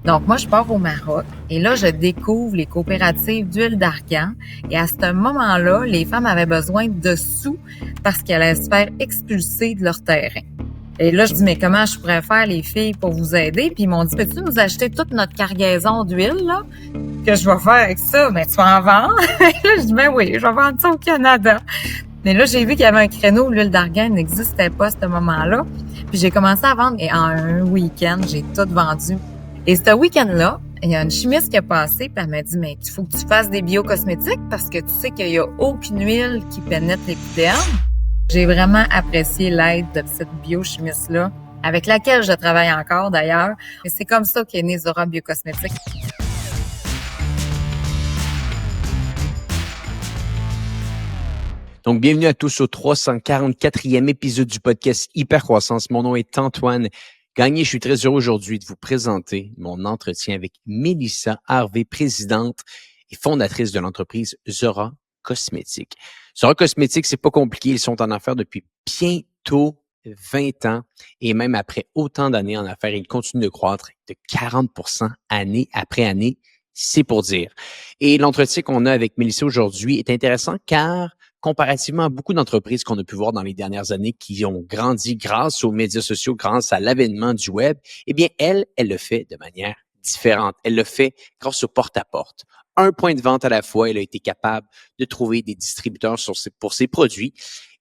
Donc, moi, je pars au Maroc et là, je découvre les coopératives d'huile d'argan. Et à ce moment-là, les femmes avaient besoin de sous parce qu'elles allaient se faire expulser de leur terrain. Et là, je dis, mais comment je pourrais faire, les filles, pour vous aider? Puis ils m'ont dit, peux-tu nous acheter toute notre cargaison d'huile, là? Que je vais faire avec ça? Ben, tu vas en vendre? Là, je dis, ben oui, je vais vendre ça au Canada. Mais là, j'ai vu qu'il y avait un créneau où l'huile d'argan n'existait pas à ce moment-là. Puis j'ai commencé à vendre et en un week-end, j'ai tout vendu. Et ce week-end-là, il y a une chimiste qui a passé puis elle m'a dit, mais il faut que tu fasses des biocosmétiques parce que tu sais qu'il n'y a aucune huile qui pénètre l'épiderme. J'ai vraiment apprécié l'aide de cette biochimiste-là, avec laquelle je travaille encore d'ailleurs. Et c'est comme ça qu'est née Zora Biocosmétiques. Donc, bienvenue à tous au 344e épisode du podcast Hypercroissance. Mon nom est Antoine Gagné. Je suis très heureux aujourd'hui de vous présenter mon entretien avec Mélissa Harvey, présidente et fondatrice de l'entreprise Zora Cosmétiques. Zora Cosmétiques, c'est pas compliqué. Ils sont en affaires depuis bientôt 20 ans et même après autant d'années en affaires, ils continuent de croître de 40% année après année. C'est pour dire. Et l'entretien qu'on a avec Mélissa aujourd'hui est intéressant car comparativement à beaucoup d'entreprises qu'on a pu voir dans les dernières années qui ont grandi grâce aux médias sociaux, grâce à l'avènement du web, eh bien, elle le fait de manière différente. Elle le fait grâce au porte-à-porte. Un point de vente à la fois, elle a été capable de trouver des distributeurs pour ses produits.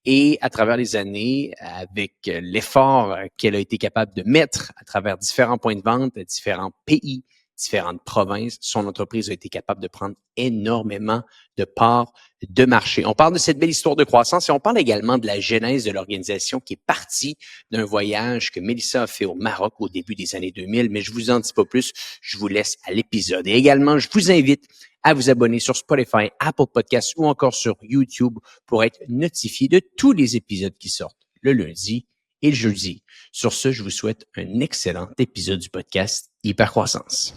Et à travers les années, avec l'effort qu'elle a été capable de mettre à travers différents points de vente, différents pays, différentes provinces, son entreprise a été capable de prendre énormément de parts de marché. On parle de cette belle histoire de croissance et on parle également de la genèse de l'organisation qui est partie d'un voyage que Mélissa a fait au Maroc au début des années 2000, mais je vous en dis pas plus, je vous laisse à l'épisode. Et également, je vous invite à vous abonner sur Spotify, Apple Podcasts ou encore sur YouTube pour être notifié de tous les épisodes qui sortent le lundi et le jeudi. Sur ce, je vous souhaite un excellent épisode du podcast Hypercroissance.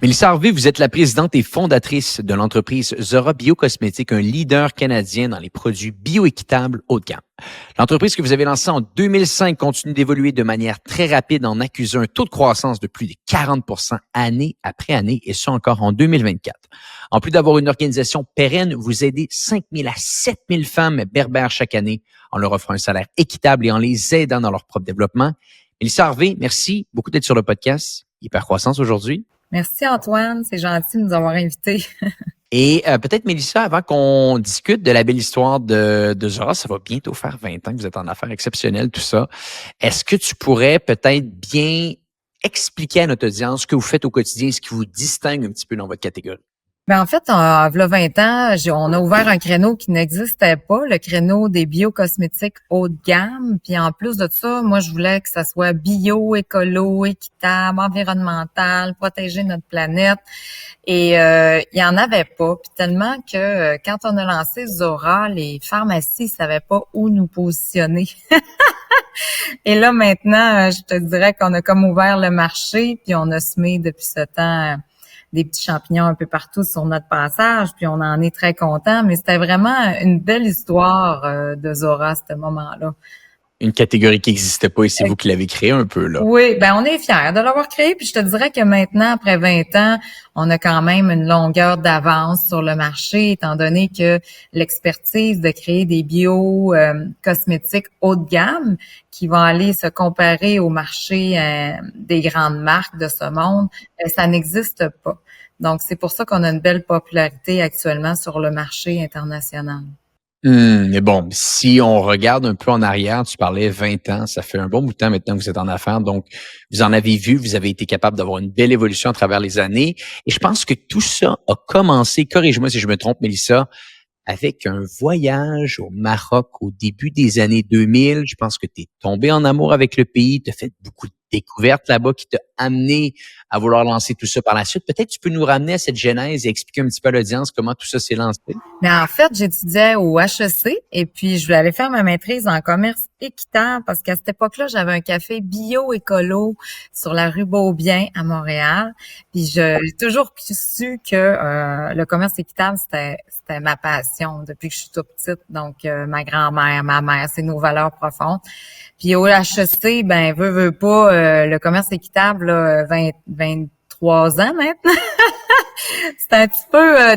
Mélissa Harvey, vous êtes la présidente et fondatrice de l'entreprise Zora Biocosmétiques, un leader canadien dans les produits bioéquitables haut de gamme. L'entreprise que vous avez lancée en 2005 continue d'évoluer de manière très rapide en accusant un taux de croissance de plus de 40% année après année, et ça encore en 2024. En plus d'avoir une organisation pérenne, vous aidez 5 000 à 7 000 femmes berbères chaque année en leur offrant un salaire équitable et en les aidant dans leur propre développement. Mélissa Harvey, merci beaucoup d'être sur le podcast Hypercroissance aujourd'hui. Merci Antoine, c'est gentil de nous avoir invités. Et peut-être, Mélissa, avant qu'on discute de la belle histoire de Zora, ça va bientôt faire 20 ans que vous êtes en affaires exceptionnelles, tout ça. Est-ce que tu pourrais peut-être bien expliquer à notre audience ce que vous faites au quotidien, ce qui vous distingue un petit peu dans votre catégorie? Ben en fait, il y a 20 ans, on a ouvert un créneau qui n'existait pas, le créneau des biocosmétiques haut de gamme. Puis en plus de ça, moi, je voulais que ça soit bio, écolo, équitable, environnemental, protéger notre planète. Et il y en avait pas. Puis tellement que quand on a lancé Zora, les pharmacies savaient pas où nous positionner. Et là, maintenant, je te dirais qu'on a comme ouvert le marché, puis on a semé depuis ce temps des petits champignons un peu partout sur notre passage, puis on en est très content. Mais c'était vraiment une belle histoire de Zora à ce moment-là. Une catégorie qui n'existait pas et c'est vous qui l'avez créée un peu, là. Oui, ben on est fiers de l'avoir créé. Puis je te dirais que maintenant, après 20 ans, on a quand même une longueur d'avance sur le marché, étant donné que l'expertise de créer des bio-cosmétiques haut de gamme qui vont aller se comparer au marché des grandes marques de ce monde, ça n'existe pas. Donc, c'est pour ça qu'on a une belle popularité actuellement sur le marché international. Mais bon, si on regarde un peu en arrière, tu parlais 20 ans, ça fait un bon bout de temps maintenant que vous êtes en affaires, donc vous en avez vu, vous avez été capable d'avoir une belle évolution à travers les années, et je pense que tout ça a commencé, corrige-moi si je me trompe, Mélissa, avec un voyage au Maroc au début des années 2000. Je pense que tu es tombé en amour avec le pays, tu as fait beaucoup de découvertes là-bas qui t'a amené à vouloir lancer tout ça par la suite. Peut-être tu peux nous ramener à cette genèse et expliquer un petit peu à l'audience comment tout ça s'est lancé. Mais en fait, j'étudiais au HEC et puis je voulais aller faire ma maîtrise en commerce équitable parce qu'à cette époque-là, j'avais un café bio-écolo sur la rue Beaubien à Montréal. Puis j'ai toujours su que le commerce équitable, c'était ma passion depuis que je suis toute petite. Donc, ma grand-mère, ma mère, c'est nos valeurs profondes. Puis au HEC, ben veut pas, le commerce équitable, là, 23 ans maintenant. C'était un petit peu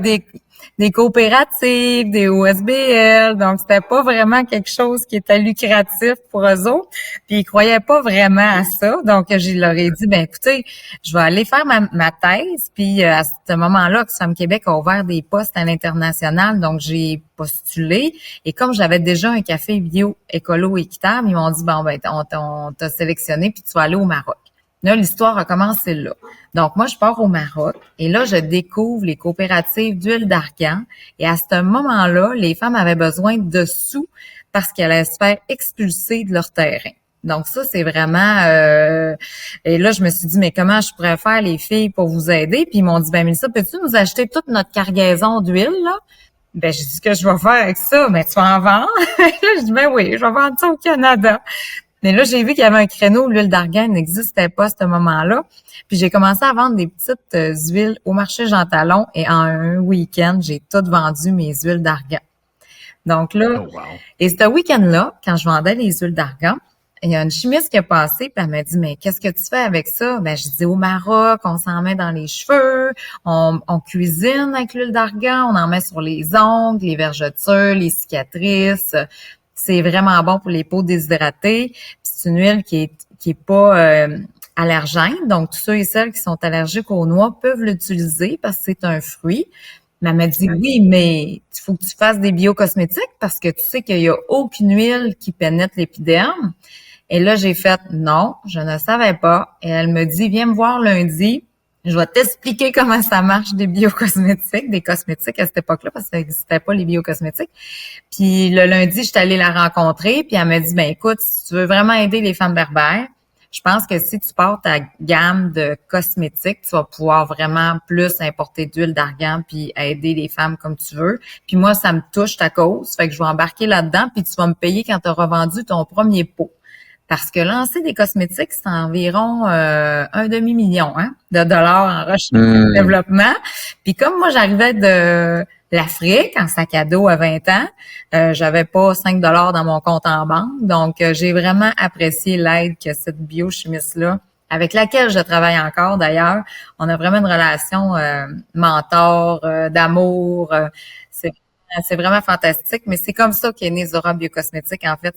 des coopératives, des OSBL, donc c'était pas vraiment quelque chose qui était lucratif pour eux autres. Puis ils croyaient pas vraiment à ça, donc je leur ai dit, ben écoutez, je vais aller faire ma thèse. Puis à ce moment-là, Oxfam Québec a ouvert des postes à l'international, donc j'ai postulé. Et comme j'avais déjà un café bio écolo équitable, ils m'ont dit, bon ben on t'a sélectionné puis tu vas aller au Maroc. Là, l'histoire a commencé là. Donc, moi, je pars au Maroc et là, je découvre les coopératives d'huile d'argan. Et à ce moment-là, les femmes avaient besoin de sous parce qu'elles allaient se faire expulser de leur terrain. Donc, ça, c'est vraiment... et là, je me suis dit, mais comment je pourrais faire, les filles, pour vous aider? Puis, ils m'ont dit, ben Mélissa, peux-tu nous acheter toute notre cargaison d'huile, là? Ben, j'ai dit, que je vais faire avec ça? Ben, tu vas en vendre? Là, je dis, ben oui, je vais vendre ça au Canada. Mais là, j'ai vu qu'il y avait un créneau où l'huile d'argan n'existait pas à ce moment-là. Puis j'ai commencé à vendre des petites huiles au marché Jean Talon et en un week-end, j'ai toutes vendu mes huiles d'argan. Donc là, Oh, wow. et ce week-end-là, quand je vendais les huiles d'argan, il y a une chimiste qui est passée puis elle m'a dit, mais qu'est-ce que tu fais avec ça? Ben, je dis, au Maroc, on s'en met dans les cheveux, on cuisine avec l'huile d'argan, on en met sur les ongles, les vergetures, les cicatrices. C'est vraiment bon pour les peaux déshydratées. Puis c'est une huile qui est pas allergène. Donc, tous ceux et celles qui sont allergiques aux noix peuvent l'utiliser parce que c'est un fruit. Mais elle m'a dit, oui, mais il faut que tu fasses des biocosmétiques parce que tu sais qu'il n'y a aucune huile qui pénètre l'épiderme. Et là, j'ai fait, non, je ne savais pas. Et elle me dit, viens me voir lundi. Je vais t'expliquer comment ça marche des biocosmétiques, des cosmétiques à cette époque-là, parce que ça n'existait pas les biocosmétiques. Puis le lundi, je suis allée la rencontrer, puis elle m'a dit, ben écoute, si tu veux vraiment aider les femmes berbères, je pense que si tu portes ta gamme de cosmétiques, tu vas pouvoir vraiment plus importer d'huile d'argan puis aider les femmes comme tu veux. Puis moi, ça me touche ta cause, fait que je vais embarquer là-dedans, puis tu vas me payer quand tu auras vendu ton premier pot. Parce que lancer des cosmétiques, c'est environ un demi-million de dollars en recherche et développement. Puis comme moi, j'arrivais de l'Afrique en sac à dos à 20 ans, j'avais pas 5 dollars dans mon compte en banque. Donc, j'ai vraiment apprécié l'aide que cette biochimiste-là, avec laquelle je travaille encore d'ailleurs, on a vraiment une relation mentor, d'amour. C'est vraiment fantastique. Mais c'est comme ça qu'est née Zora Biocosmétique. En fait,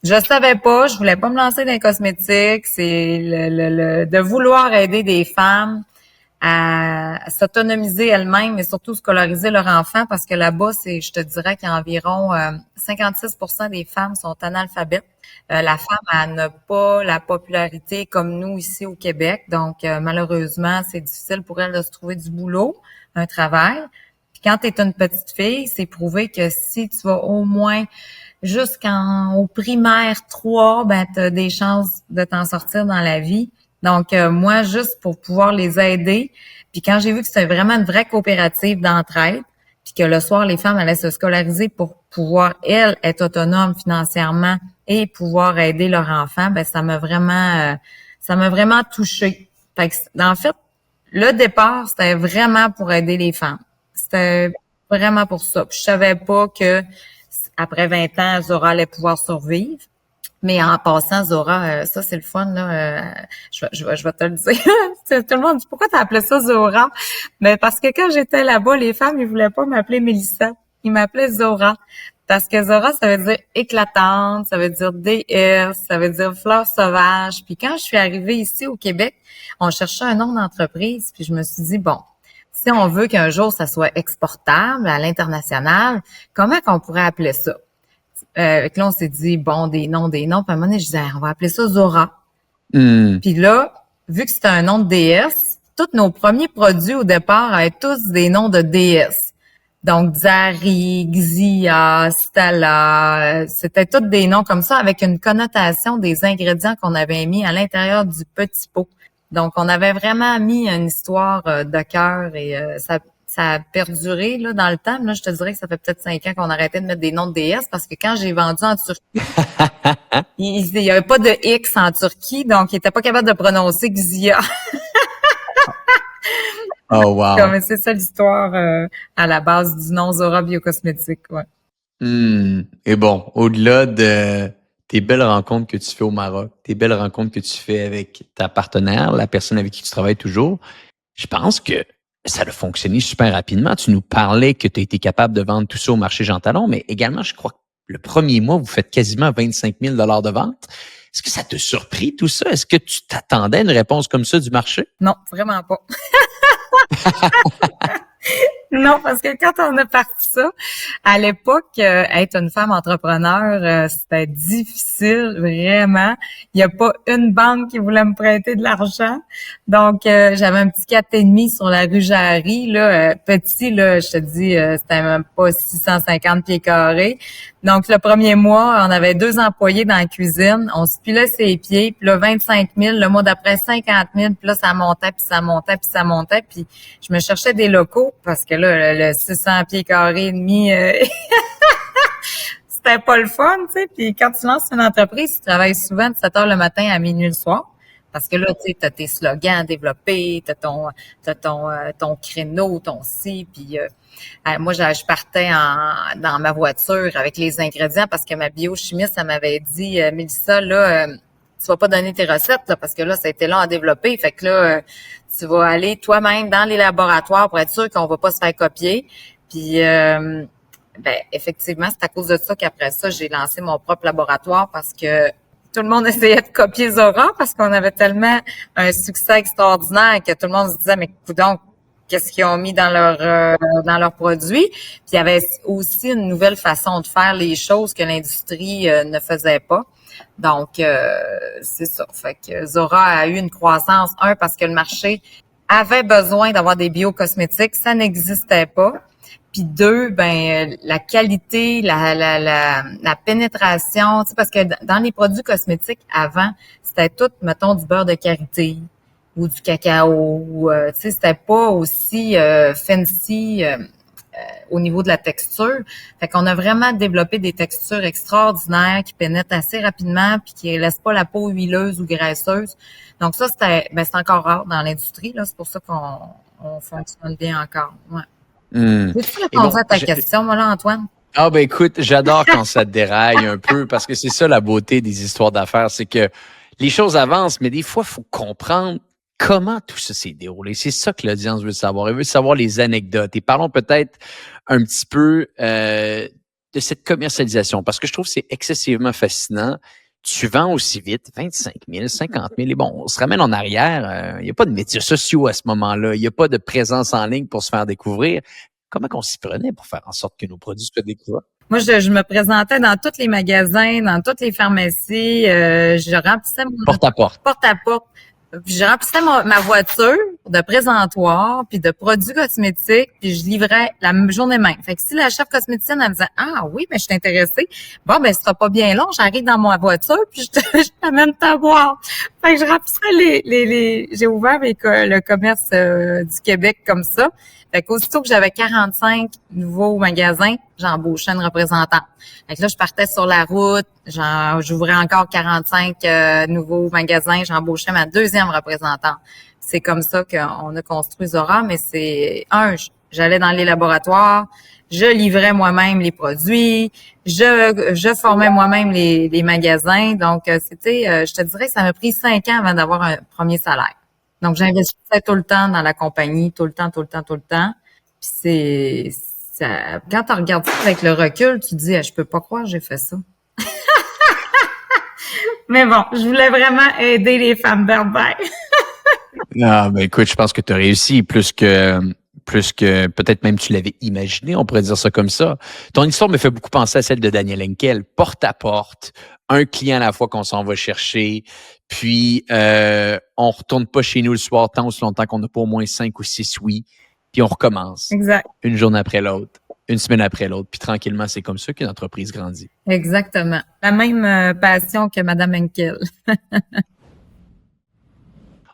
je savais pas, je voulais pas me lancer dans les cosmétiques. C'est de vouloir aider des femmes à s'autonomiser elles-mêmes et surtout scolariser leur enfant parce que là-bas, je te dirais qu'il y a environ 56% des femmes sont analphabètes. La femme, elle n'a pas la popularité comme nous ici au Québec. Donc, malheureusement, c'est difficile pour elle de se trouver du boulot, un travail. Puis quand tu es une petite fille, c'est prouvé que si tu vas au moins jusqu'au primaire 3, ben tu as des chances de t'en sortir dans la vie. Donc, moi, juste pour pouvoir les aider, puis quand j'ai vu que c'était vraiment une vraie coopérative d'entraide, puis que le soir, les femmes allaient se scolariser pour pouvoir, elles, être autonomes financièrement et pouvoir aider leurs enfants, ben ça m'a vraiment touchée. Fait que, en fait, le départ, c'était vraiment pour aider les femmes. C'était vraiment pour ça. Puis je savais pas que après 20 ans, Zora allait pouvoir survivre. Mais en passant, Zora, ça, c'est le fun, là. Je vais te le dire. Tout le monde dit, pourquoi tu as appelé ça Zora? Mais parce que quand j'étais là-bas, les femmes, ils voulaient pas m'appeler Mélissa. Ils m'appelaient Zora. Parce que Zora, ça veut dire éclatante, ça veut dire déesse, ça veut dire fleur sauvage. Puis quand je suis arrivée ici au Québec, on cherchait un nom d'entreprise. Puis je me suis dit, bon, si on veut qu'un jour ça soit exportable à l'international, comment qu'on pourrait appeler ça? Là, on s'est dit, bon, des noms. Puis à un moment donné, je disais, on va appeler ça Zora. Puis là, vu que c'était un nom de déesse, tous nos premiers produits au départ avaient tous des noms de déesses. Donc, Zari, Xia, Stala, c'était tous des noms comme ça avec une connotation des ingrédients qu'on avait mis à l'intérieur du petit pot. Donc, on avait vraiment mis une histoire de cœur et ça a perduré là, dans le temps. Là, je te dirais que ça fait peut-être 5 ans qu'on a arrêté de mettre des noms de déesses parce que quand j'ai vendu en Turquie, il n'y avait pas de X en Turquie, donc il n'était pas capable de prononcer Xia. Oh, wow. Comme c'est ça l'histoire à la base du nom Zora Biocosmétique. Ouais. Et bon, au-delà de tes belles rencontres que tu fais au Maroc, tes belles rencontres que tu fais avec ta partenaire, la personne avec qui tu travailles toujours, je pense que ça a fonctionné super rapidement. Tu nous parlais que tu as été capable de vendre tout ça au marché Jean Talon, mais également, je crois que le premier mois, vous faites quasiment 25 000 de vente. Est-ce que ça t'a surpris tout ça? Est-ce que tu t'attendais à une réponse comme ça du marché? Non, vraiment pas. Non, parce que quand on a parti ça, à l'époque, être une femme entrepreneur, c'était difficile, vraiment. Il n'y a pas une banque qui voulait me prêter de l'argent. Donc, j'avais un petit 4,5 sur la rue Jarry, là, petit, là, je te dis, c'était même pas 650 pieds carrés. Donc, le premier mois, on avait 2 employés dans la cuisine. On se pilait ses pieds. Puis là, 25 000. Le mois d'après, 50 000. Puis là, ça montait, puis ça montait, puis ça montait. Puis je me cherchais des locaux parce que là, le 600 pieds carrés et demi, c'était pas le fun, tu sais. Puis quand tu lances une entreprise, tu travailles souvent de 7 heures le matin à minuit le soir. Parce que là, tu sais, t'as tes slogans à développer, t'as ton créneau, ton ci, puis moi, je partais dans ma voiture avec les ingrédients parce que ma biochimiste, elle m'avait dit, Mélissa, là, tu vas pas donner tes recettes, là, parce que là, ça a été long à développer. Fait que là, tu vas aller toi-même dans les laboratoires pour être sûr qu'on va pas se faire copier. Puis, effectivement, c'est à cause de ça qu'après ça, j'ai lancé mon propre laboratoire parce que tout le monde essayait de copier Zora parce qu'on avait tellement un succès extraordinaire que tout le monde se disait, mais coudonc, qu'est-ce qu'ils ont mis dans leurs produits. Puis il y avait aussi une nouvelle façon de faire les choses que l'industrie ne faisait pas. Donc, c'est ça. Fait que Zora a eu une croissance, parce que le marché avait besoin d'avoir des biocosmétiques, ça n'existait pas. Puis 2, la qualité, la pénétration, tu sais, parce que dans les produits cosmétiques avant, c'était tout, mettons, du beurre de karité ou du cacao, ou tu sais, c'était pas aussi fancy au niveau de la texture. Fait qu'on a vraiment développé des textures extraordinaires qui pénètrent assez rapidement puis qui laissent pas la peau huileuse ou graisseuse. Donc ça, c'est encore rare dans l'industrie, là. C'est pour ça qu'on fonctionne bien encore. Ouais. Peux-tu répondre à ta question, moi, là, Antoine? Ah, écoute, j'adore quand ça déraille un peu parce que c'est ça la beauté des histoires d'affaires, c'est que les choses avancent, mais des fois, il faut comprendre comment tout ça s'est déroulé. C'est ça que l'audience veut savoir. Elle veut savoir les anecdotes. Et parlons peut-être un petit peu de cette commercialisation parce que je trouve que c'est excessivement fascinant. Tu vends aussi vite, 25 000, 50 000. Et bon, on se ramène en arrière. Il n'y a pas de médias sociaux à ce moment-là. Il n'y a pas de présence en ligne pour se faire découvrir. Comment qu'on s'y prenait pour faire en sorte que nos produits soient découverts? Moi, je me présentais dans tous les magasins, dans toutes les pharmacies. Je remplissais mon porte-à-porte. Porte-à-porte. Puis je remplissais ma voiture de présentoirs, puis de produits cosmétiques, puis je livrais la journée même. Fait que si la chef cosméticienne, elle me disait « Ah oui, mais je suis intéressée. » Bon, ce sera pas bien long. J'arrive dans ma voiture, puis je t'amène ta boîte. Fait que je remplissais j'ai ouvert le commerce du Québec comme ça. Fait qu'aussitôt que j'avais 45 nouveaux magasins, j'embauchais une représentante. Fait que là, je partais sur la route, j'ouvrais encore 45 nouveaux magasins, j'embauchais ma deuxième représentante. C'est comme ça qu'on a construit Zora, mais j'allais dans les laboratoires, je livrais moi-même les produits, je formais moi-même les magasins. Donc, je te dirais que ça m'a pris 5 ans avant d'avoir un premier salaire. Donc, j'investissais tout le temps dans la compagnie, tout le temps. Puis quand tu regardes ça avec le recul, tu te dis, je peux pas croire que j'ai fait ça. Mais bon, je voulais vraiment aider les femmes berbères. Ah, écoute, je pense que tu as réussi plus que peut-être même tu l'avais imaginé, on pourrait dire ça comme ça. Ton histoire me fait beaucoup penser à celle de Daniel Henkel, porte à porte, un client à la fois qu'on s'en va chercher, puis on retourne pas chez nous le soir tant aussi longtemps qu'on n'a pas au moins 5 ou 6 oui, puis on recommence. Exact. Une journée après l'autre, une semaine après l'autre, puis tranquillement, c'est comme ça qu'une entreprise grandit. Exactement. La même passion que Madame Henkel.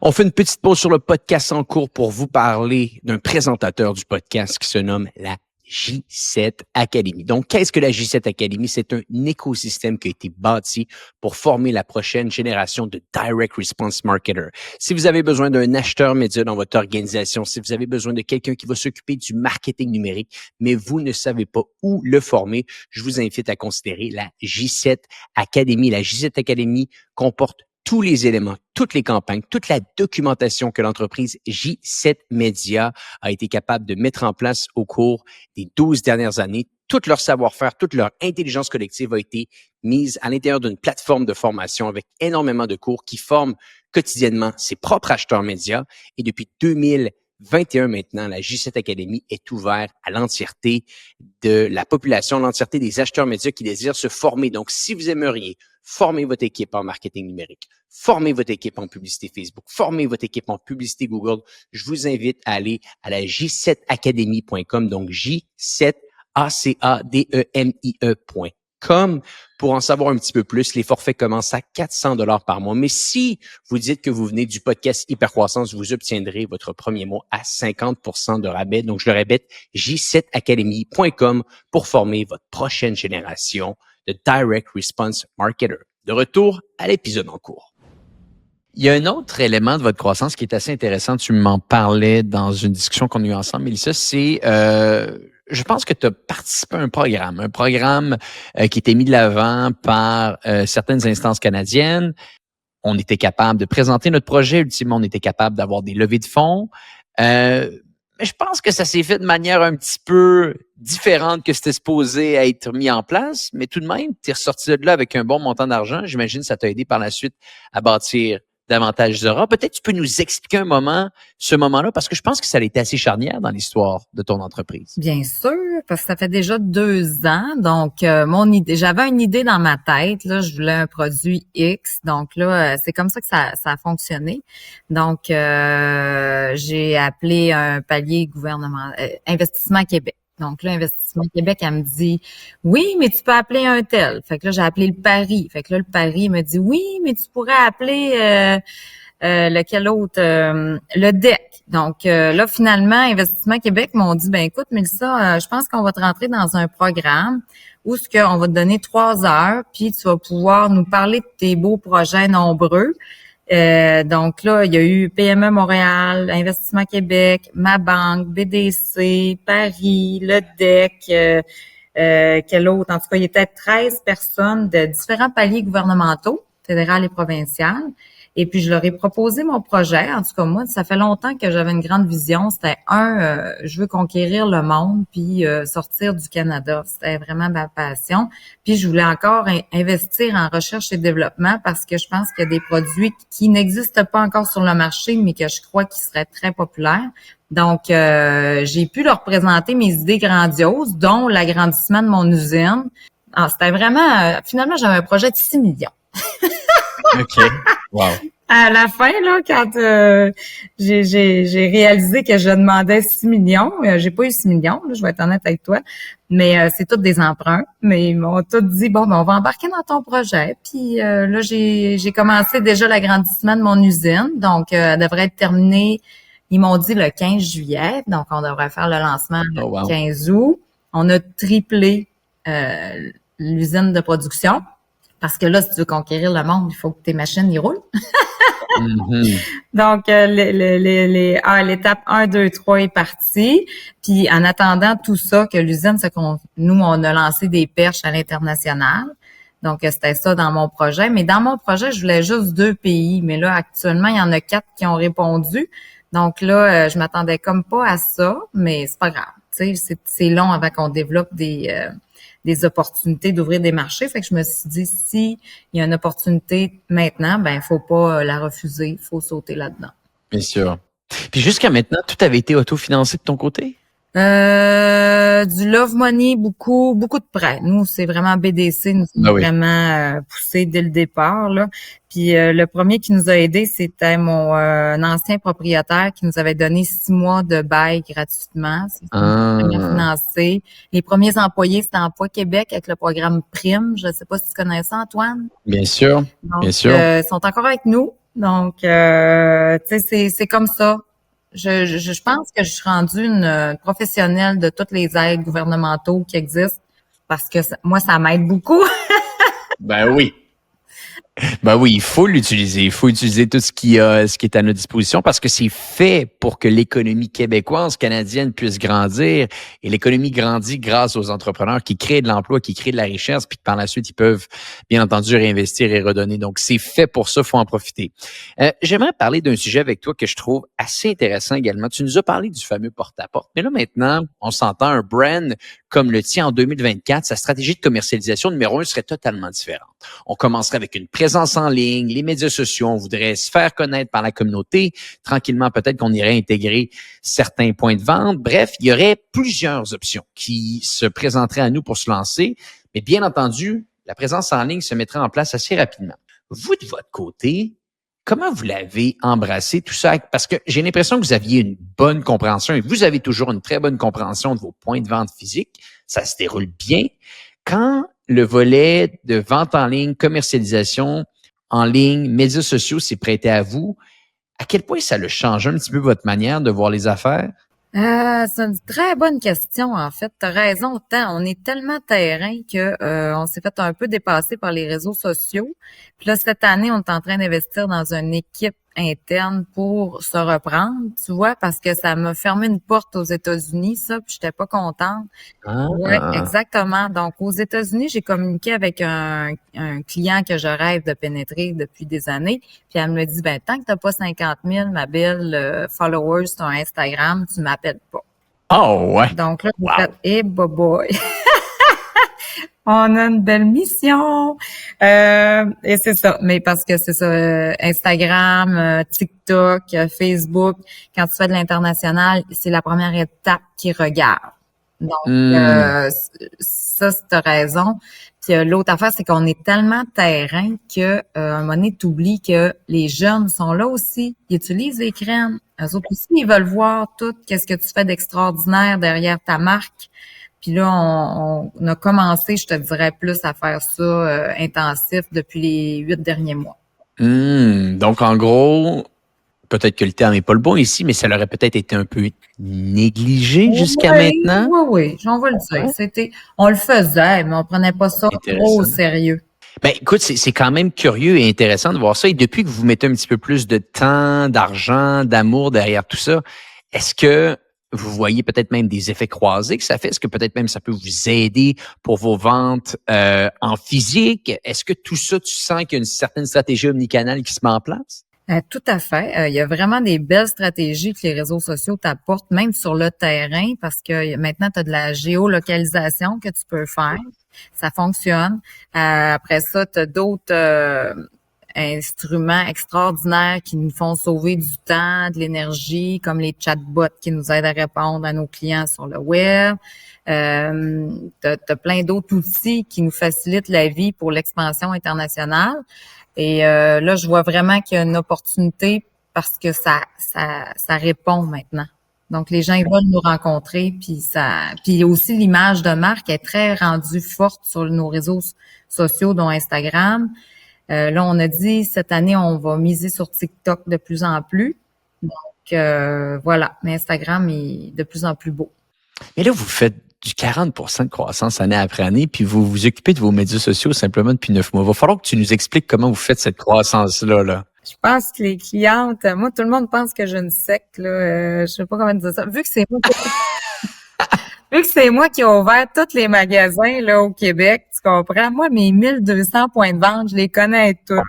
On fait une petite pause sur le podcast en cours pour vous parler d'un présentateur du podcast qui se nomme La J7 Academy. Donc, qu'est-ce que la J7 Academy? C'est un écosystème qui a été bâti pour former la prochaine génération de direct response marketer. Si vous avez besoin d'un acheteur média dans votre organisation, si vous avez besoin de quelqu'un qui va s'occuper du marketing numérique, mais vous ne savez pas où le former, je vous invite à considérer la J7 Academy. La J7 Academy comporte tous les éléments, toutes les campagnes, toute la documentation que l'entreprise J7 Media a été capable de mettre en place au cours des 12 dernières années. Tout leur savoir-faire, toute leur intelligence collective a été mise à l'intérieur d'une plateforme de formation avec énormément de cours qui forment quotidiennement ses propres acheteurs médias. Et depuis 2021 maintenant, la J7 Academy est ouverte à l'entièreté de la population, l'entièreté des acheteurs médias qui désirent se former. Donc, si vous aimeriez former votre équipe en marketing numérique, former votre équipe en publicité Facebook, former votre équipe en publicité Google, je vous invite à aller à la j7academy.com, donc j7academie.com pour en savoir un petit peu plus. Les forfaits commencent à 400 $ par mois. Mais si vous dites que vous venez du podcast Hypercroissance, vous obtiendrez votre premier mois à 50% de rabais. Donc, je le répète, j7academy.com pour former votre prochaine génération de Direct Response Marketer. De retour à l'épisode en cours. Il y a un autre élément de votre croissance qui est assez intéressant. Tu m'en parlais dans une discussion qu'on a eue ensemble, Mélissa. C'est, je pense que tu as participé à un programme qui était mis de l'avant par certaines instances canadiennes. On était capable de présenter notre projet. Ultimement, on était capable d'avoir des levées de fonds. Mais je pense que ça s'est fait de manière un petit peu différente que c'était supposé être mis en place. Mais tout de même, tu es ressorti de là avec un bon montant d'argent. J'imagine que ça t'a aidé par la suite à bâtir davantage Zora. Peut-être tu peux nous expliquer ce moment-là, parce que je pense que ça a été assez charnière dans l'histoire de ton entreprise. Bien sûr, parce que ça fait déjà 2 ans. Donc, j'avais une idée dans ma tête. Là, je voulais un produit X. Donc là, c'est comme ça que ça a fonctionné. Donc, j'ai appelé un palier Investissement Québec. Donc là, Investissement Québec, elle me dit « Oui, mais tu peux appeler un tel. » Fait que là, j'ai appelé le Paris. Fait que là, le Paris me dit « Oui, mais tu pourrais appeler lequel autre? Le DEC. » Donc là, finalement, Investissement Québec m'ont dit « Ben écoute, Mélissa, je pense qu'on va te rentrer dans un programme où on va te donner 3 heures, puis tu vas pouvoir nous parler de tes beaux projets nombreux. » Donc là, il y a eu PME Montréal, Investissement Québec, ma banque, BDC, Paris, le DEC, quel autre? En tout cas, il y était 13 personnes de différents paliers gouvernementaux, fédéral et provincial. Et puis, je leur ai proposé mon projet. En tout cas, moi, ça fait longtemps que j'avais une grande vision. C'était je veux conquérir le monde puis sortir du Canada. C'était vraiment ma passion. Puis, je voulais encore investir en recherche et développement parce que je pense qu'il y a des produits qui n'existent pas encore sur le marché, mais que je crois qu'ils seraient très populaires. Donc, j'ai pu leur présenter mes idées grandioses, dont l'agrandissement de mon usine. Alors, c'était vraiment... finalement, j'avais un projet de 6 millions. OK. Wow. À la fin, là, quand j'ai réalisé que je demandais 6 millions, j'ai pas eu 6 millions, là, je vais être honnête avec toi, mais c'est tous des emprunts. Mais ils m'ont tous dit, bon, ben, on va embarquer dans ton projet. Puis là, j'ai commencé déjà l'agrandissement de mon usine, donc elle devrait être terminée, ils m'ont dit le 15 juillet, donc on devrait faire le lancement le 15 août. On a triplé l'usine de production. Parce que là, si tu veux conquérir le monde, il faut que tes machines y roulent. Mm-hmm. Donc, l'étape 1, 2, 3 est partie. Puis, en attendant tout ça, que l'usine, nous, on a lancé des perches à l'international. Donc, c'était ça dans mon projet. Mais dans mon projet, je voulais juste 2 pays. Mais là, actuellement, il y en a 4 qui ont répondu. Donc là, je m'attendais comme pas à ça, mais c'est pas grave. Tu sais, c'est long avant qu'on développe des opportunités d'ouvrir des marchés. Fait que je me suis dit, si il y a une opportunité maintenant, ben, il faut pas la refuser. Il faut sauter là-dedans. Bien sûr. Puis jusqu'à maintenant, tout avait été autofinancé de ton côté? Du love money, beaucoup de prêts. Nous, c'est vraiment BDC, nous sommes vraiment poussés dès le départ, là. Puis le premier qui nous a aidés, c'était mon ancien propriétaire qui nous avait donné 6 mois de bail gratuitement. C'est financé. Les premiers employés, c'était Emploi Québec avec le programme Prime. Je ne sais pas si tu connais ça, Antoine. Bien sûr. Donc, bien sûr. Ils sont encore avec nous. Donc, tu sais, c'est comme ça. Je pense que je suis rendue une professionnelle de toutes les aides gouvernementaux qui existent parce que moi, ça m'aide beaucoup. Ben oui. Ben oui, il faut l'utiliser. Il faut utiliser tout ce qui est à notre disposition parce que c'est fait pour que l'économie québécoise, canadienne puisse grandir. Et l'économie grandit grâce aux entrepreneurs qui créent de l'emploi, qui créent de la richesse, puis que par la suite, ils peuvent, bien entendu, réinvestir et redonner. Donc, c'est fait pour ça, il faut en profiter. J'aimerais parler d'un sujet avec toi que je trouve assez intéressant également. Tu nous as parlé du fameux porte-à-porte. Mais là, maintenant, on s'entend un brand comme le tien en 2024, sa stratégie de commercialisation numéro 1 serait totalement différente. On commencerait avec une présence en ligne, les médias sociaux, on voudrait se faire connaître par la communauté. Tranquillement, peut-être qu'on irait intégrer certains points de vente. Bref, il y aurait plusieurs options qui se présenteraient à nous pour se lancer. Mais bien entendu, la présence en ligne se mettrait en place assez rapidement. Vous, de votre côté, comment vous l'avez embrassé tout ça? Parce que j'ai l'impression que vous aviez une bonne compréhension et vous avez toujours une très bonne compréhension de vos points de vente physiques. Ça se déroule bien. Quand le volet de vente en ligne, commercialisation en ligne, médias sociaux s'est prêté à vous, à quel point ça a changé un petit peu votre manière de voir les affaires? C'est une très bonne question, en fait. T'as raison, on est tellement terrain que on s'est fait un peu dépasser par les réseaux sociaux. Puis là, cette année, on est en train d'investir dans une équipe interne pour se reprendre, tu vois, parce que ça m'a fermé une porte aux États-Unis, ça, puis j'étais pas contente. Oui, exactement. Donc, aux États-Unis, j'ai communiqué avec un client que je rêve de pénétrer depuis des années. Puis elle me dit, tant que t'as pas 50 000, ma belle, followers sur Instagram, tu m'appelles pas. Oh ouais. Donc là, j'ai fait, boy. On a une belle mission. Et c'est ça. Mais parce que c'est ça, Instagram, TikTok, Facebook, quand tu fais de l'international, c'est la première étape qu'ils regardent. Donc, ça, c'est ta raison. Puis l'autre affaire, c'est qu'on est tellement terrain que à un moment donné, tu oublies que les jeunes sont là aussi. Ils utilisent les crèmes. Eux autres aussi, ils veulent voir tout, qu'est-ce que tu fais d'extraordinaire derrière ta marque. Puis là, on a commencé, je te dirais, plus à faire ça intensif depuis les 8 derniers mois. Donc, en gros, peut-être que le terme n'est pas le bon ici, mais ça l'aurait peut-être été un peu négligé jusqu'à maintenant. Oui, on va le dire. On le faisait, mais on prenait pas ça trop au sérieux. Ben, écoute, c'est quand même curieux et intéressant de voir ça. Et depuis que vous mettez un petit peu plus de temps, d'argent, d'amour derrière tout ça, est-ce que vous voyez peut-être même des effets croisés que ça fait? Est-ce que peut-être même ça peut vous aider pour vos ventes en physique? Est-ce que tout ça, tu sens qu'il y a une certaine stratégie omnicanale qui se met en place? Tout à fait. Il y a vraiment des belles stratégies que les réseaux sociaux t'apportent, même sur le terrain, parce que maintenant, tu as de la géolocalisation que tu peux faire. Ça fonctionne. Après ça, tu as d'autres instruments extraordinaires qui nous font sauver du temps, de l'énergie, comme les chatbots qui nous aident à répondre à nos clients sur le web. T'as plein d'autres outils qui nous facilitent la vie pour l'expansion internationale. Et là, je vois vraiment qu'il y a une opportunité parce que ça répond maintenant. Donc, les gens ils veulent nous rencontrer, puis aussi l'image de marque est très rendue forte sur nos réseaux sociaux, dont Instagram. Là, on a dit cette année, on va miser sur TikTok de plus en plus. Donc, voilà. Mais Instagram est de plus en plus beau. Mais là, vous faites du 40% de croissance année après année, puis vous vous occupez de vos médias sociaux simplement depuis 9 mois. Il va falloir que tu nous expliques comment vous faites cette croissance-là. Là. Je pense que les clientes, moi, tout le monde pense que j'ai une secte, là. Je sais pas comment dire ça. Vu que c'est moi qui ai ouvert tous les magasins là au Québec, tu comprends? Moi, mes 1200 points de vente, je les connais tous.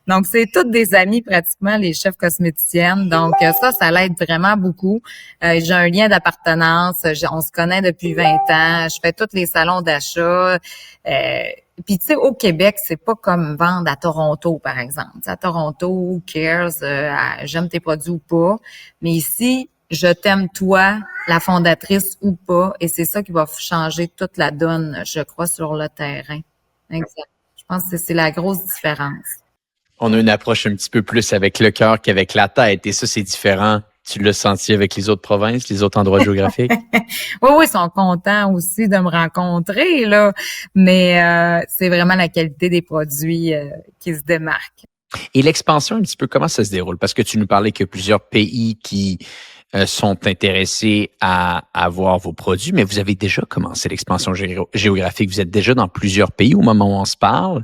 Donc, c'est toutes des amis pratiquement, les chefs cosméticiennes. Donc, ça l'aide vraiment beaucoup. J'ai un lien d'appartenance. On se connaît depuis 20 ans. Je fais tous les salons d'achat. Puis, tu sais, au Québec, c'est pas comme vendre à Toronto, par exemple. À Toronto, who cares? J'aime tes produits ou pas. Mais ici, je t'aime toi, la fondatrice ou pas. Et c'est ça qui va changer toute la donne, je crois, sur le terrain. Exact. Je pense que c'est la grosse différence. On a une approche un petit peu plus avec le cœur qu'avec la tête. Et ça, c'est différent. Tu l'as senti avec les autres provinces, les autres endroits géographiques? Oui, ils sont contents aussi de me rencontrer, là. Mais c'est vraiment la qualité des produits qui se démarque. Et l'expansion, un petit peu, comment ça se déroule? Parce que tu nous parlais qu'il y a plusieurs pays qui sont intéressés à avoir vos produits, mais vous avez déjà commencé l'expansion géographique. Vous êtes déjà dans plusieurs pays au moment où on se parle.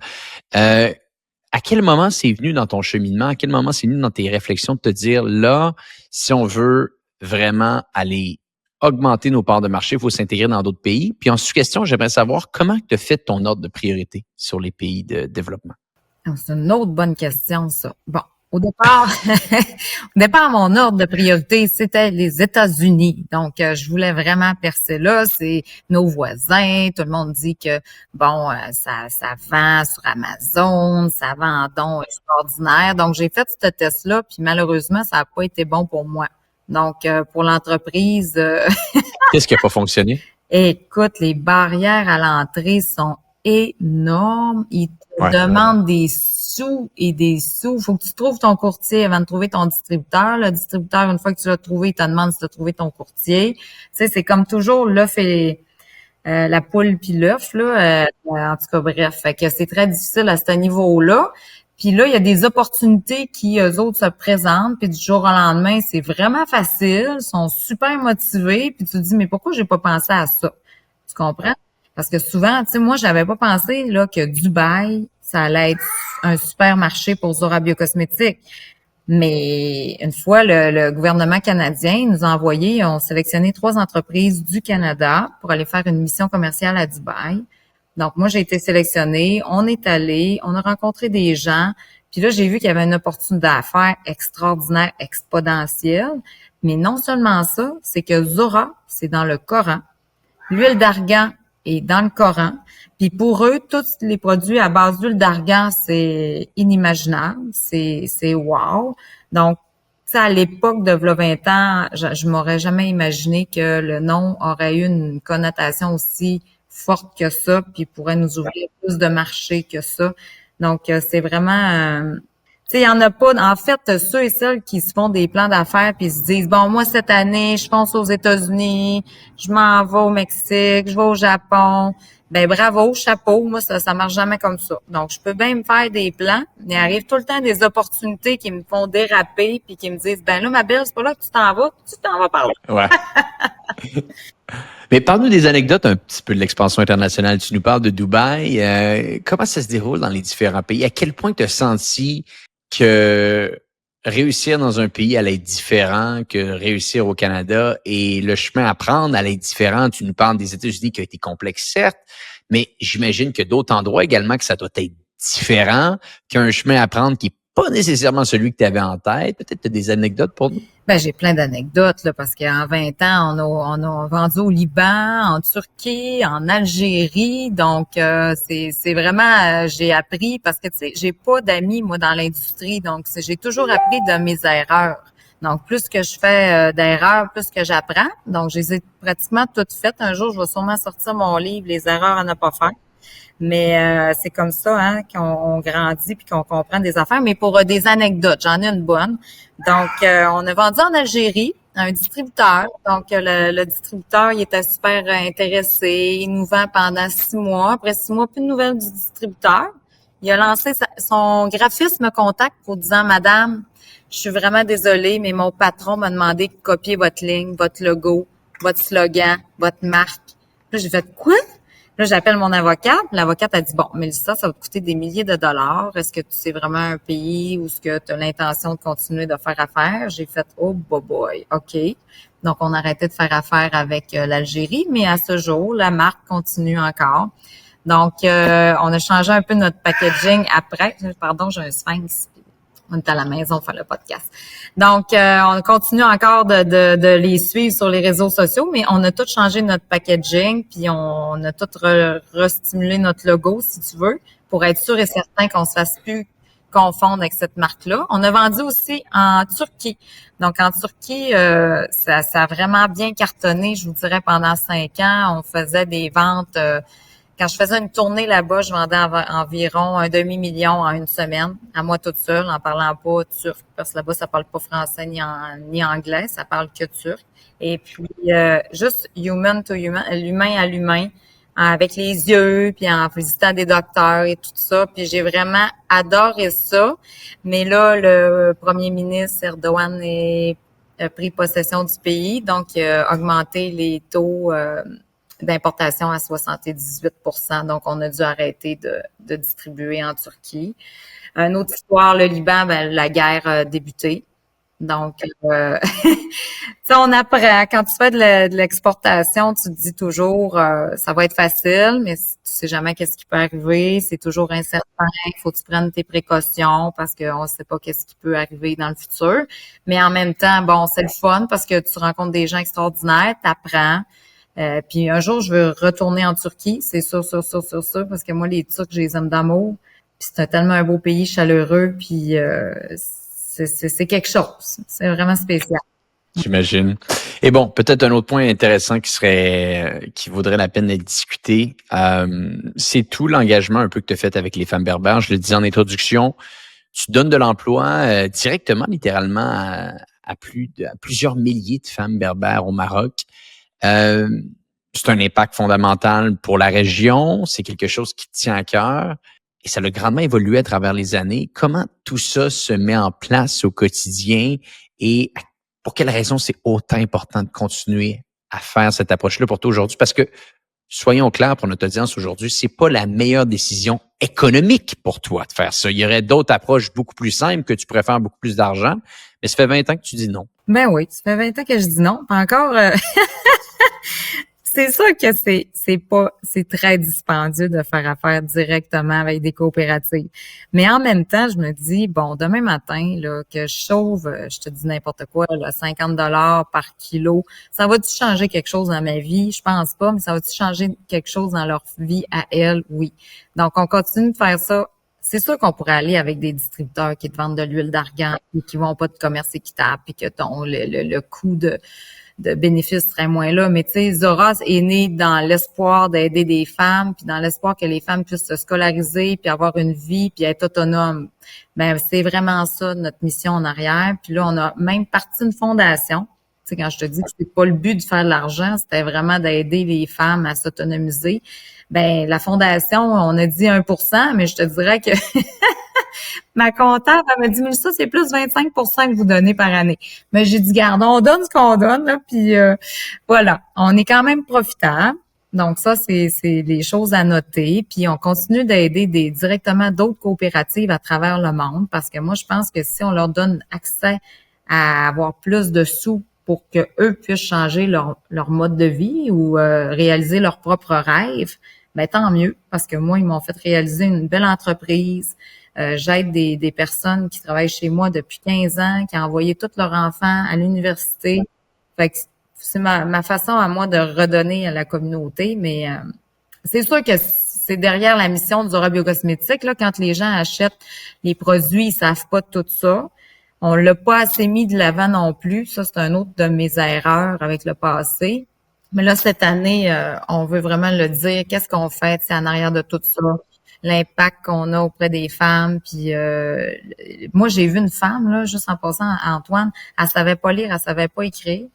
À quel moment c'est venu dans ton cheminement? À quel moment c'est venu dans tes réflexions de te dire, là, si on veut vraiment aller augmenter nos parts de marché, il faut s'intégrer dans d'autres pays? Puis en sous-question, j'aimerais savoir comment tu as fait ton ordre de priorité sur les pays de développement? C'est une autre bonne question, ça. Bon, au départ, mon ordre de priorité, c'était les États-Unis. Donc, je voulais vraiment percer là. C'est nos voisins. Tout le monde dit que, bon, ça vend sur Amazon, ça vend en don extraordinaire. Donc, j'ai fait ce test-là, puis malheureusement, ça n'a pas été bon pour moi. Donc, pour l'entreprise, Qu'est-ce qui n'a pas fonctionné? écoute, les barrières à l'entrée sont énormes. Ils te demandent des sous et des sous. Faut que tu trouves ton courtier avant de trouver ton distributeur. Le distributeur, une fois que tu l'as trouvé, il te demande si tu as trouvé ton courtier. Tu sais, c'est comme toujours l'œuf et la poule puis l'œuf, là. En tout cas, bref. Fait que c'est très difficile à ce niveau-là. Puis là, il y a des opportunités qui, eux autres, se présentent, puis du jour au lendemain, c'est vraiment facile, ils sont super motivés, puis tu te dis, mais pourquoi j'ai pas pensé à ça? Tu comprends? Parce que souvent, tu sais, moi, j'avais pas pensé là que Dubaï, ça allait être un super marché pour Zora Biocosmétiques. Mais une fois, le gouvernement canadien nous a envoyé, on sélectionné 3 entreprises du Canada pour aller faire une mission commerciale à Dubaï. Donc, moi, j'ai été sélectionnée, on est allé, on a rencontré des gens, puis là, j'ai vu qu'il y avait une opportunité d'affaires extraordinaire, exponentielle. Mais non seulement ça, c'est que Zora, c'est dans le Coran. L'huile d'argan est dans le Coran. Puis pour eux, tous les produits à base d'huile d'argan, c'est inimaginable, c'est wow. Donc, tu sais, à l'époque de v'là 20 ans, je m'aurais jamais imaginé que le nom aurait eu une connotation aussi forte que ça, puis pourrait nous ouvrir plus de marché que ça. Donc, c'est vraiment... tu sais, il y en a pas... En fait, ceux et celles qui se font des plans d'affaires puis se disent, bon, moi, cette année, je fonce aux États-Unis, je m'en vais au Mexique, je vais au Japon. Ben bravo, chapeau. Moi, ça marche jamais comme ça. Donc, je peux bien me faire des plans, mais il arrive tout le temps des opportunités qui me font déraper puis qui me disent, ben là, ma belle, c'est pas là que tu t'en vas par là. Ouais. Mais parle-nous des anecdotes un petit peu de l'expansion internationale. Tu nous parles de Dubaï. Comment ça se déroule dans les différents pays? À quel point tu as senti que réussir dans un pays allait être différent que réussir au Canada et le chemin à prendre allait être différent? Tu nous parles des États-Unis qui a été complexe, certes, mais j'imagine que d'autres endroits également que ça doit être différent qu'un chemin à prendre qui n'est pas nécessairement celui que tu avais en tête. Peut-être tu as des anecdotes pour nous? Ben, j'ai plein d'anecdotes, là, parce qu'en 20 ans, on a vendu au Liban, en Turquie, en Algérie. Donc, c'est vraiment, j'ai appris parce que, tu sais, j'ai pas d'amis, moi, dans l'industrie. Donc, j'ai toujours appris de mes erreurs. Donc, plus que je fais d'erreurs, plus que j'apprends. Donc, je les ai pratiquement toutes faites. Un jour, je vais sûrement sortir mon livre, Les erreurs à ne pas faire. Mais c'est comme ça hein, qu'on grandit puis qu'on comprend des affaires. Mais pour des anecdotes, j'en ai une bonne. Donc, on a vendu en Algérie à un distributeur. Donc, le distributeur, il était super intéressé. Il nous vend pendant 6 mois. Après 6 mois, plus de nouvelles du distributeur. Il a lancé son graphiste me contacte pour disant, Madame, je suis vraiment désolée, mais mon patron m'a demandé de copier votre ligne, votre logo, votre slogan, votre marque. Là, j'ai fait quoi? Là, j'appelle mon avocate. L'avocate a dit, bon, Mélissa, ça va te coûter des milliers de dollars. Est-ce que c'est vraiment un pays où tu as l'intention de continuer de faire affaire? J'ai fait, oh, boy, OK. Donc, on a arrêté de faire affaire avec l'Algérie, mais à ce jour, la marque continue encore. Donc, on a changé un peu notre packaging après. Pardon, j'ai un sphinx. On est à la maison pour faire le podcast. Donc, on continue encore de les suivre sur les réseaux sociaux, mais on a tout changé notre packaging, puis on a tout restimulé notre logo, si tu veux, pour être sûr et certain qu'on se fasse plus confondre avec cette marque-là. On a vendu aussi en Turquie. Donc, en Turquie, ça a vraiment bien cartonné, je vous dirais, pendant 5 ans. On faisait des ventes... quand je faisais une tournée là-bas, je vendais environ 1/2 million en une semaine, à moi toute seule, en parlant pas turc, parce que là-bas, ça parle pas français ni anglais, ça parle que turc. Et puis, juste human to human, l'humain à l'humain, avec les yeux, puis en visitant des docteurs et tout ça. Puis j'ai vraiment adoré ça. Mais là, le premier ministre Erdogan est a pris possession du pays, donc il a augmenté les taux d'importation à 78%. Donc, on a dû arrêter de distribuer en Turquie. Une autre histoire, le Liban, la guerre a débuté. Donc, on apprend. Quand tu fais de l'exportation, tu te dis toujours, ça va être facile, mais tu sais jamais qu'est-ce qui peut arriver. C'est toujours incertain. Il faut que tu prennes tes précautions parce qu'on ne sait pas qu'est-ce qui peut arriver dans le futur. Mais en même temps, bon, c'est le fun parce que tu rencontres des gens extraordinaires, t'apprends. Puis un jour, je veux retourner en Turquie, c'est sûr, parce que moi, les Turcs, je les aime d'amour. Puis c'est tellement un beau pays chaleureux, puis c'est quelque chose. C'est vraiment spécial. J'imagine. Et bon, peut-être un autre point intéressant qui vaudrait la peine d'être discuté, c'est tout l'engagement un peu que tu as fait avec les femmes berbères. Je le disais en introduction, tu donnes de l'emploi directement, littéralement, à plusieurs milliers de femmes berbères au Maroc. C'est un impact fondamental pour la région, c'est quelque chose qui te tient à cœur et ça a grandement évolué à travers les années. Comment tout ça se met en place au quotidien et pour quelles raisons c'est autant important de continuer à faire cette approche-là pour toi aujourd'hui? Parce que, soyons clairs pour notre audience aujourd'hui, c'est pas la meilleure décision économique pour toi de faire ça. Il y aurait d'autres approches beaucoup plus simples que tu pourrais faire beaucoup plus d'argent, mais ça fait 20 ans que tu dis non. Ben oui, ça fait 20 ans que je dis non. Pas encore, c'est sûr que c'est très dispendieux de faire affaire directement avec des coopératives. Mais en même temps, je me dis, bon, demain matin, là, que je sauve, je te dis n'importe quoi, là, 50 $ par kilo, ça va-tu changer quelque chose dans ma vie? Je pense pas, mais ça va-tu changer quelque chose dans leur vie à elles? Oui. Donc, on continue de faire ça. C'est sûr qu'on pourrait aller avec des distributeurs qui te vendent de l'huile d'argan et qui vont pas de commerce équitable puis que le coût de bénéfices serait moins là. Mais tu sais, Zora est née dans l'espoir d'aider des femmes puis dans l'espoir que les femmes puissent se scolariser puis avoir une vie puis être autonomes. Ben c'est vraiment ça notre mission en arrière. Puis là, on a même parti une fondation. Tu sais, quand je te dis que c'est pas le but de faire de l'argent, c'était vraiment d'aider les femmes à s'autonomiser. Ben, la fondation, on a dit 1%, mais je te dirais que ma comptable, elle m'a dit, mais ça, c'est plus 25% que vous donnez par année. Mais j'ai dit, garde, on donne ce qu'on donne, là, puis voilà. On est quand même profitable. Donc ça, c'est des choses à noter. Puis on continue d'aider directement d'autres coopératives à travers le monde parce que moi, je pense que si on leur donne accès à avoir plus de sous pour que eux puissent changer leur mode de vie ou réaliser leurs propres rêves, ben tant mieux, parce que moi, ils m'ont fait réaliser une belle entreprise. J'aide des personnes qui travaillent chez moi depuis 15 ans, qui ont envoyé tous leurs enfants à l'université. Fait que c'est ma façon à moi de redonner à la communauté, mais c'est sûr que c'est derrière la mission de Zora Biocosmétique, là, quand les gens achètent les produits, ils savent pas tout ça. On l'a pas assez mis de l'avant non plus. Ça, c'est un autre de mes erreurs avec le passé. Mais là, cette année, on veut vraiment le dire. Qu'est-ce qu'on fait en arrière de tout ça? L'impact qu'on a auprès des femmes. Puis moi, j'ai vu une femme, là, juste en passant, Antoine, elle savait pas lire, elle savait pas écrire.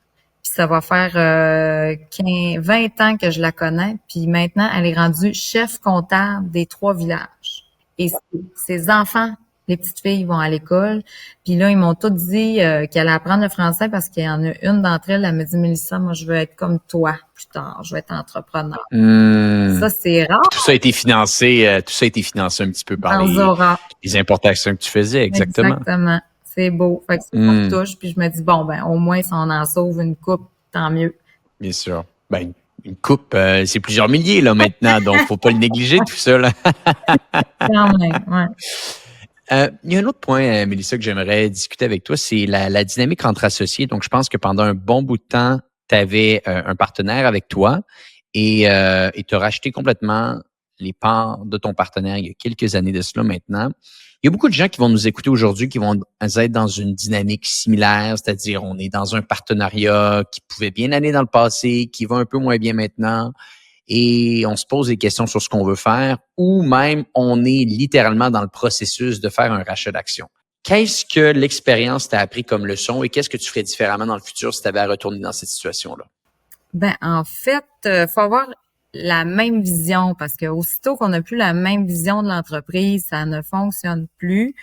Puis ça va faire 20 ans que je la connais. Puis maintenant, elle est rendue chef comptable des 3 villages. Et ses enfants, les petites filles, vont à l'école. Puis là, ils m'ont tous dit qu'elle allait apprendre le français parce qu'il y en a une d'entre elles, elle me dit, Mélissa, moi, je veux être comme toi plus tard. Je veux être entrepreneur. Ça, c'est rare. Tout ça a été financé un petit peu par les importations que tu faisais, exactement. Exactement. C'est beau. Fait que c'est pas une touche. Puis je me dis, bon, ben, au moins, si on en sauve une coupe, tant mieux. Bien sûr. Ben, une coupe, c'est plusieurs milliers, là, maintenant. Donc, faut pas le négliger, tout ça, là. Quand même, ouais. Il y a un autre point, Mélissa, que j'aimerais discuter avec toi, c'est la dynamique entre associés. Donc, je pense que pendant un bon bout de temps, tu avais un partenaire avec toi et tu as racheté complètement les parts de ton partenaire il y a quelques années de cela maintenant. Il y a beaucoup de gens qui vont nous écouter aujourd'hui qui vont être dans une dynamique similaire, c'est-à-dire on est dans un partenariat qui pouvait bien aller dans le passé, qui va un peu moins bien maintenant. Et on se pose des questions sur ce qu'on veut faire ou même on est littéralement dans le processus de faire un rachat d'actions. Qu'est-ce que l'expérience t'a appris comme leçon et qu'est-ce que tu ferais différemment dans le futur si tu avais à retourner dans cette situation-là? Ben, en fait, faut avoir la même vision parce que aussitôt qu'on n'a plus la même vision de l'entreprise, ça ne fonctionne plus.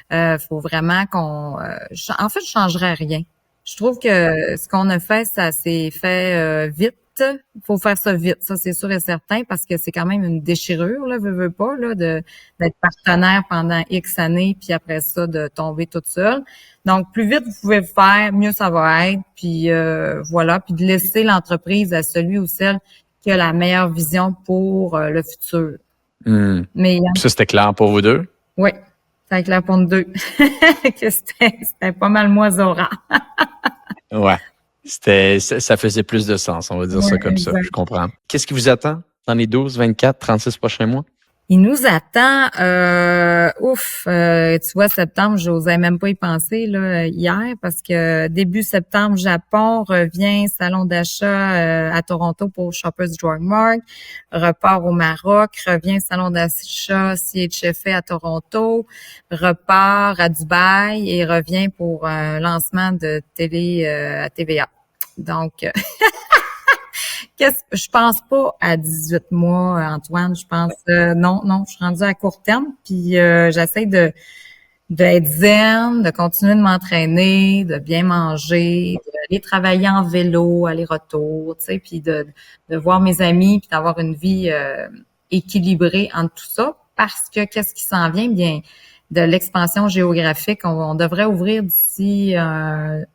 Faut vraiment en fait, je changerais rien. Je trouve que ce qu'on a fait, ça s'est fait vite. Il faut faire ça vite, ça c'est sûr et certain, parce que c'est quand même une déchirure, là, veux pas, là, d'être partenaire pendant X années, puis après ça, de tomber toute seule. Donc, plus vite vous pouvez le faire, mieux ça va être, puis voilà, puis de laisser l'entreprise à celui ou celle qui a la meilleure vision pour le futur. Mais ça, c'était clair pour vous deux? Oui, c'est clair pour nous deux. Que c'était pas mal moi, Zora. Ouais. Ça faisait plus de sens, on va dire ça comme ça. Je comprends. Qu'est-ce qui vous attend dans les 12, 24, 36 prochains mois? Il nous attend, tu vois, septembre, j'osais même pas y penser là hier, parce que début septembre, Japon revient, salon d'achat à Toronto pour Shoppers Drug Mart, repart au Maroc, revient, salon d'achat CHFA à Toronto, repart à Dubaï et revient pour un lancement de télé à TVA. Donc, je pense pas à 18 mois, Antoine. Je pense non, je suis rendue à court terme. Puis j'essaie d'être zen, de continuer de m'entraîner, de bien manger, d'aller travailler en vélo, aller-retour, tu sais, puis de voir mes amis, puis d'avoir une vie équilibrée entre tout ça. Parce que qu'est-ce qui s'en vient? Bien, de l'expansion géographique, on devrait ouvrir d'ici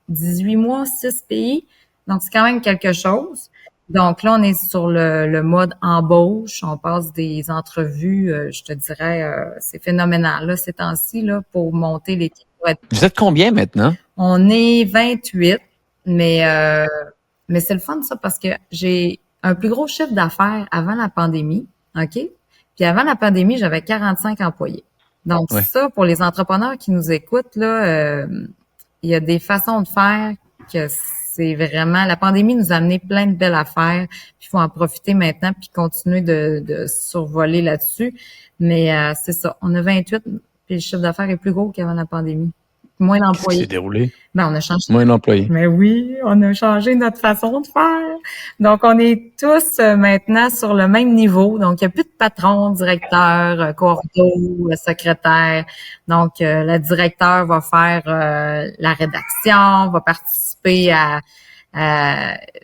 18 mois, 6 pays. Donc, c'est quand même quelque chose. Donc là, on est sur le mode embauche. On passe des entrevues, je te dirais, c'est phénoménal là, ces temps-ci, là, pour monter l'équipe. Vous êtes combien maintenant? On est 28, mais c'est le fun, ça, parce que j'ai un plus gros chiffre d'affaires avant la pandémie, OK? Puis avant la pandémie, j'avais 45 employés. Donc ça, pour les entrepreneurs qui nous écoutent, là, il y a des façons de faire que c'est vraiment... La pandémie nous a amené plein de belles affaires, puis il faut en profiter maintenant puis continuer de survoler là-dessus. Mais c'est ça, on a 28, puis le chiffre d'affaires est plus gros qu'avant la pandémie. Moins d'employés. Qu'est-ce qui s'est déroulé? Ben, on a changé. Moins d'employés. Mais oui, on a changé notre façon de faire. Donc, on est tous maintenant sur le même niveau. Donc, il n'y a plus de patron, directeur, cordeau, secrétaire. Donc, le directeur va faire la rédaction, va participer à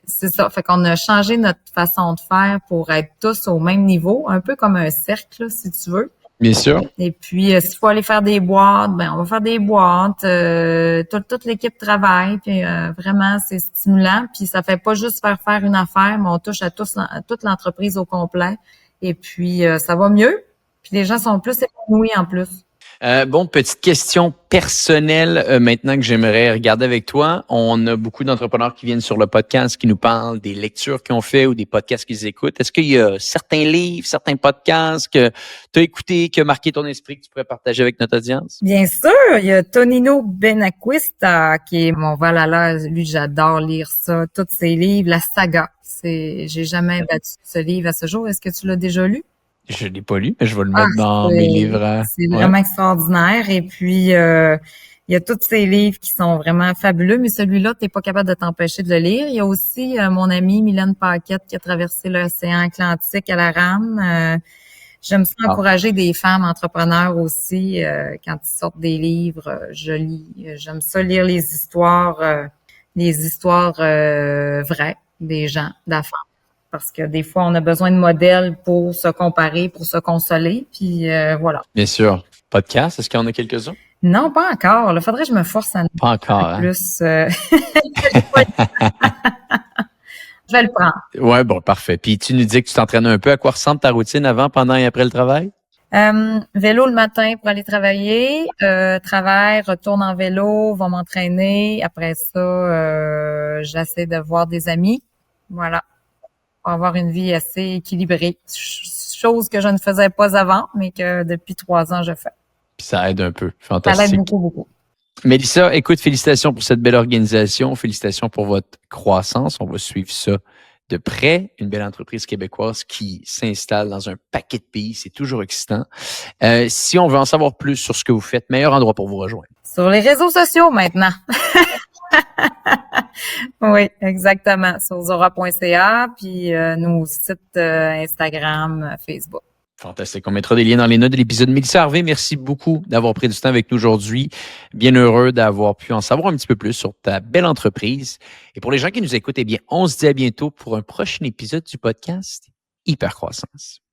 c'est ça. Fait qu'on a changé notre façon de faire pour être tous au même niveau, un peu comme un cercle, là, si tu veux. Bien sûr. Et puis, s'il faut aller faire des boîtes, ben on va faire des boîtes. Toute l'équipe travaille, puis vraiment, c'est stimulant. Puis, ça fait pas juste faire une affaire, mais on touche à toute l'entreprise au complet. Et puis, ça va mieux. Puis, les gens sont plus épanouis en plus. Petite question personnelle maintenant que j'aimerais regarder avec toi. On a beaucoup d'entrepreneurs qui viennent sur le podcast, qui nous parlent des lectures qu'ils ont fait ou des podcasts qu'ils écoutent. Est-ce qu'il y a certains livres, certains podcasts que tu as écoutés, qui ont marqué ton esprit, que tu pourrais partager avec notre audience? Bien sûr, il y a Tonino Benacquista, qui est mon val-à-l'heure. Lui, j'adore lire ça. Tous ses livres, la saga. J'ai jamais battu ce livre à ce jour. Est-ce que tu l'as déjà lu? Je l'ai pas lu, mais je vais le mettre dans mes livres. C'est vraiment extraordinaire. Et puis, il y a tous ces livres qui sont vraiment fabuleux, mais celui-là, tu n'es pas capable de t'empêcher de le lire. Il y a aussi mon amie Mylène Paquette qui a traversé l'océan Atlantique à la rame. J'aime ça encourager des femmes entrepreneurs aussi. Quand ils sortent des livres, je lis. J'aime ça lire les histoires vraies des gens, d'affaires. Parce que des fois, on a besoin de modèles pour se comparer, pour se consoler, puis voilà. Bien sûr. Podcast, est-ce qu'il y en a quelques-uns? Non, pas encore. Il faudrait que je me force à pas encore, plus. Je vais le prendre. Ouais, bon, parfait. Puis tu nous dis que tu t'entraînes un peu. À quoi ressemble ta routine avant, pendant et après le travail? Vélo le matin pour aller travailler, travail, retourne en vélo, va m'entraîner. Après ça, j'essaie de voir des amis. Voilà. Pour avoir une vie assez équilibrée. Chose que je ne faisais pas avant, mais que depuis 3 ans, je fais. Puis ça aide un peu. Fantastique. Ça aide beaucoup, beaucoup. Mélissa, écoute, félicitations pour cette belle organisation. Félicitations pour votre croissance. On va suivre ça de près. Une belle entreprise québécoise qui s'installe dans un paquet de pays. C'est toujours excitant. Si on veut en savoir plus sur ce que vous faites, meilleur endroit pour vous rejoindre. Sur les réseaux sociaux maintenant. Oui, exactement. Sur zora.ca, puis nos sites Instagram, Facebook. Fantastique. On mettra des liens dans les notes de l'épisode. Mélissa Harvey, merci beaucoup d'avoir pris du temps avec nous aujourd'hui. Bien heureux d'avoir pu en savoir un petit peu plus sur ta belle entreprise. Et pour les gens qui nous écoutent, eh bien, on se dit à bientôt pour un prochain épisode du podcast Hypercroissance.